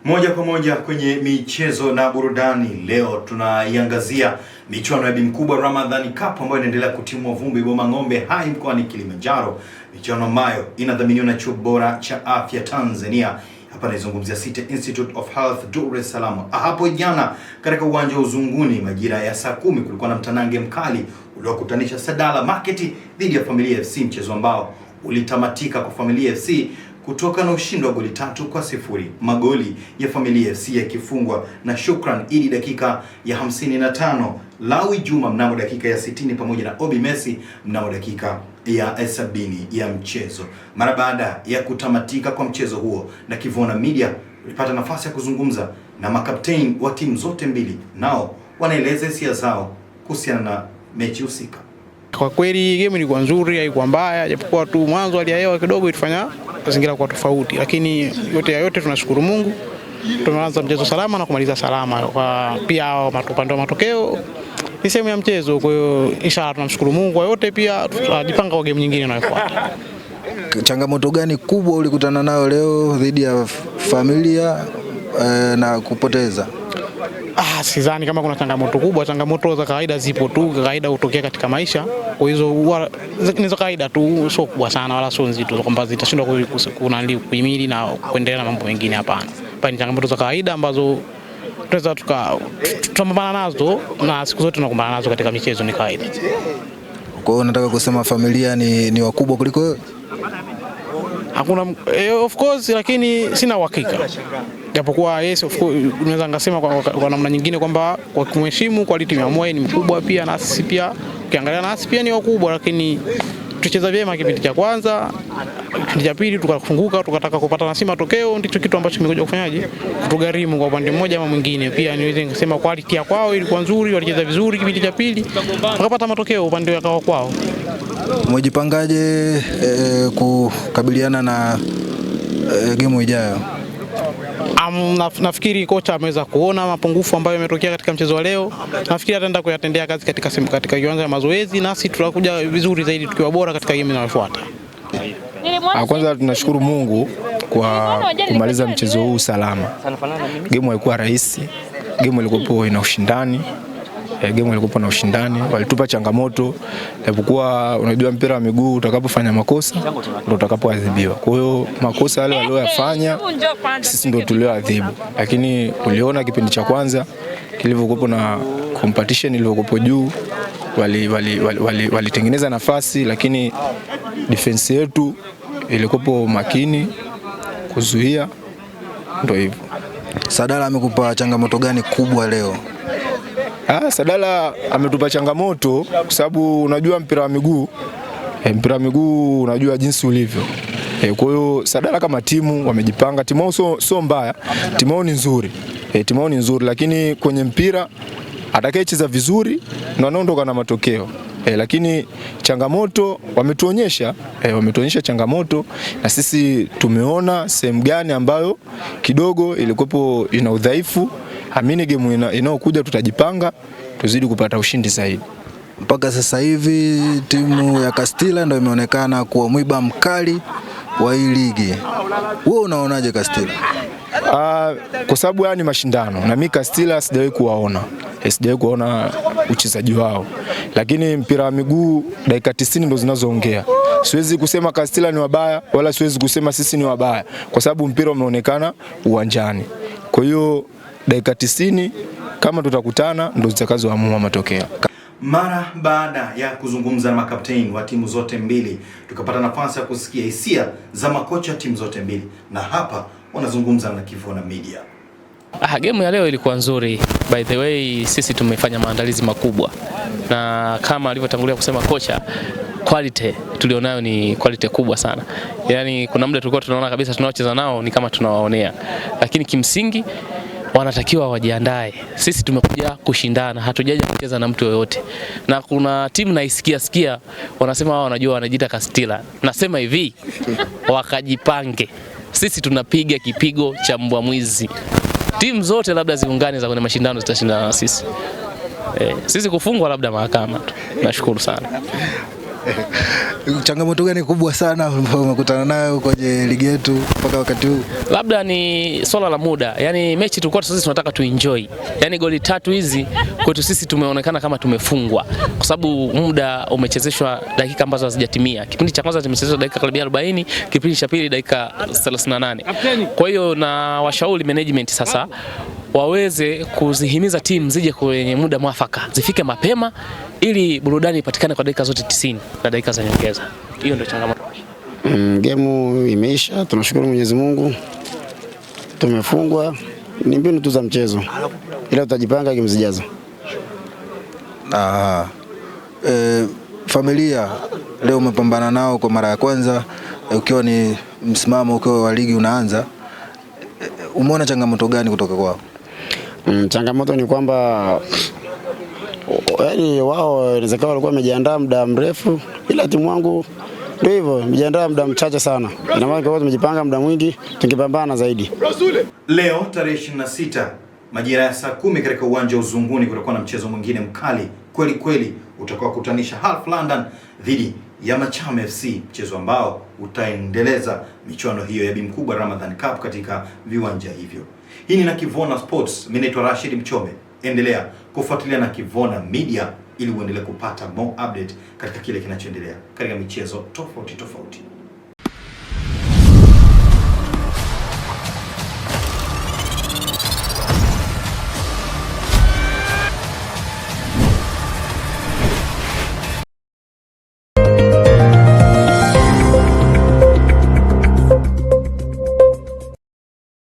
Moja kwa moja kwenye michezo na burudani. Leo tunaiangazia michuano ya Bimkubwa Ramadhani Cup ambayo inaendelea kutimua vumbi Bomang'ombe High mkoani Kilimanjaro. Michuano ambayo inadhaminiwa na Chuo Bora cha Afya Tanzania. Hapa naizungumzia City Institute of Health Dar es Salaam. Hapo jana katika uwanja wa Uzunguni majira ya saa 10 kulikuwa na mtanange mkali uliokutanisha Sadala Market dhidi ya Familia FC, mchezo ambao ulitamatika kwa Familia FC kutoka na ushindi wa goli 3-0. Magoli ya Familia FC yakifungwa na Shukran Idi dakika ya 55, Lawi Juma mnamo dakika ya 60 pamoja na Obi Messi mnamo dakika ya 70 ya mchezo. Mara baada ya kutamatika kwa mchezo huo, na Kivona Media ulipata nafasi ya kuzungumza na makapteni wa timu zote mbili, nao wanaeleza hisia zao kuhusiana na mechi husika. Kwa kweli game ilikuwa nzuri, haikuwa mbaya, japokuwa tu mwanzo hali ya hewa kidogo ilifanya mazingira kwa tofauti, lakini yote tunashukuru Mungu. Tumeanza mchezo salama na kumaliza salama. Kwa pia upande wa matokeo ni sehemu ya mchezo, kwa hiyo inshallah tunamshukuru Mungu kwa yote, pia tutajipanga kwa game nyingine inayofuata. Changamoto gani kubwa ulikutana nayo leo dhidi ya Familia na kupoteza? Sidhani kama kuna changamoto kubwa. Changamoto za kawaida zipo tu, kawaida hutokea katika maisha. Kwa hizo ni za kawaida tu, sio kubwa sana wala sio nzito kwamba zitashindwa kuhimili na kuendelea na mambo mengine, hapana. Bali changamoto za kawaida ambazo tunaweza tukapambana nazo, na siku zote tunakumbana nazo katika michezo, ni kawaida. Kwa hiyo nataka kusema Familia ni wakubwa kuliko wewe? Hakuna of course, lakini sina uhakika. Japokuwa yes of course unaweza ngasema kwa namna nyingine kwamba kwa kumheshimu quality ya Moyo ni mkubwa pia, na sisi pia ukiangalia na sisi pia ni wakubwa, lakini tucheza vyema kipindi cha kwanza. Kipindi cha pili tukafunguka, tukataka kupata nasi matokeo, ndicho kitu ambacho kimekuja kufanyaje kutugharimu kwa upande mmoja ama mwingine. Pia niweze kusema quality ya kwao ilikuwa nzuri, walicheza vizuri kipindi cha pili, wakapata matokeo upande wa kwao. Mwejipangaje kukabiliana na game ijayo? Nafikiri kocha ameweza kuona mapungufu ambayo yametokea katika mchezo wa leo. Nafikiri ataenda kuyatendea kazi katika kiwanja cha mazoezi, nasi tutakuja vizuri zaidi tukiwa bora katika game inayofuata. Kwanza tunashukuru Mungu kwa kumaliza mchezo huu salama. Game haikuwa rahisi, game ilikuwa ina ushindani. Walitupa changamoto, japokuwa unajua mpira wa miguu utakapofanya makosa ndio utakapoadhibiwa. Kwa hiyo makosa yale waliyofanya sisi ndio tulioadhibu. Lakini uliona kipindi cha kwanza kilivyokuwa na competition ilivyokuwa juu, walitengeneza nafasi, lakini defense yetu ilikuwa makini kuzuia, ndio hivyo. Sadala amekupa changamoto gani kubwa leo? Sadala ametupa changamoto kwa sababu unajua mpira wa miguu unajua jinsi ulivyo. Kwa hiyo Sadala kama timu wamejipanga, timu sio mbaya, timu ni nzuri. Timu ni nzuri, lakini kwenye mpira atakayecheza vizuri na anaondoka na matokeo. Lakini changamoto wametuonyesha changamoto, na sisi tumeona sehemu gani ambayo kidogo ilikuwa ina udhaifu. Amini game inayokuja tutajipanga tuzidi kupata ushindi zaidi. Mpaka sasa hivi timu ya Castilla ndio imeonekana kuwa mwiba mkali wa hii ligi. Wewe unaonaje Castilla? Kwa sababu ni mashindano, na mimi Castilla sijawahi kuona uchezaji wao, lakini mpira wa miguu dakika 90 ndio zinazoongea. Siwezi kusema Castilla ni wabaya, wala siwezi kusema sisi ni wabaya, kwa sababu mpira umeonekana uwanjani. Kwa hiyo dakika 90 kama tutakutana ndio zitakazoamua matokeo. Mara baada ya kuzungumza na makapteni wa timu zote mbili, tukapata nafasi ya kusikia hisia za makocha timu zote mbili, na hapa wanazungumza na Kivona Media. Game ya leo ilikuwa nzuri. By the way, sisi tumefanya maandalizi makubwa, na kama alivyotangulia kusema kocha, quality tulionayo ni quality kubwa sana. Yaani kuna muda tulikuwa tunaona kabisa tunaocheza nao ni kama tunawaonea, lakini kimsingi wanatakiwa wajiandae. Sisi tumekuja kushindana, hatujaja kucheza na mtu yoyote. Na kuna timu naisikia wanasema wao wanajua, wanajiita Castilla. Nasema hivi, wakajipange. Sisi tunapiga kipigo cha mbwa mwizi. Timu zote labda ziungane za kwenye mashindano zitashindana na sisi. Sisi kufungwa labda mahakama tu. Nashukuru sana. Changamoto gani kubwa sana umekutana nayo kwenye ligi yetu mpaka wakati huu? Labda ni swala la muda. Yaani mechi tulikuwa sisi tunataka tuenjoy. Yaani goli 3 hizi kwetu sisi tumeonekana kama tumefungwa kwa sababu muda umechezeshwa dakika ambazo hazijatimia. Kipindi cha kwanza tumechezeshwa dakika karibia 40, kipindi cha pili dakika 38. Kwa hiyo na washauri management sasa waweze kuzihimiza timu zije kwenye muda mwafaka, zifike mapema ili burudani ipatikane kwa dakika zote 90 na dakika za nyongeza. Hiyo ndio changamoto. Game imeisha, tunashukuru Mwenyezi Mungu. Tumefungwa, ni mbinu tu za mchezo. Ila tutajipanga game zijazo. Familia leo umepambana nao kwa mara ya kwanza, ukiwa ni msimamo ukiwa wa ligi unaanza. Umeona changamoto gani kutoka kwao? Changamoto ni kwamba yaani wao inawezekana walikuwa wamejiandaa muda mrefu, ila timu wangu ndio hivyo, wamejiandaa muda mchache sana. Ina maana kwa tumejipanga muda mwingi, tungepambana zaidi. Leo tarehe 26 majira ya saa 10 katika uwanja wa Uzunguni kutakuwa na mchezo mwingine mkali kweli kweli utakao kutanisha Half London dhidi ya Machame FC, mchezo ambao utaendeleza michuano hiyo ya Bimkubwa Ramadhan Cup katika viwanja hivyo. Hii ni Nakivona Sports, mimi naitwa Rashid Mchome. Endelea kufuatilia Nakivona Media ili uendelee kupata more update katika kile kinachoendelea katika michezo tofauti tofauti.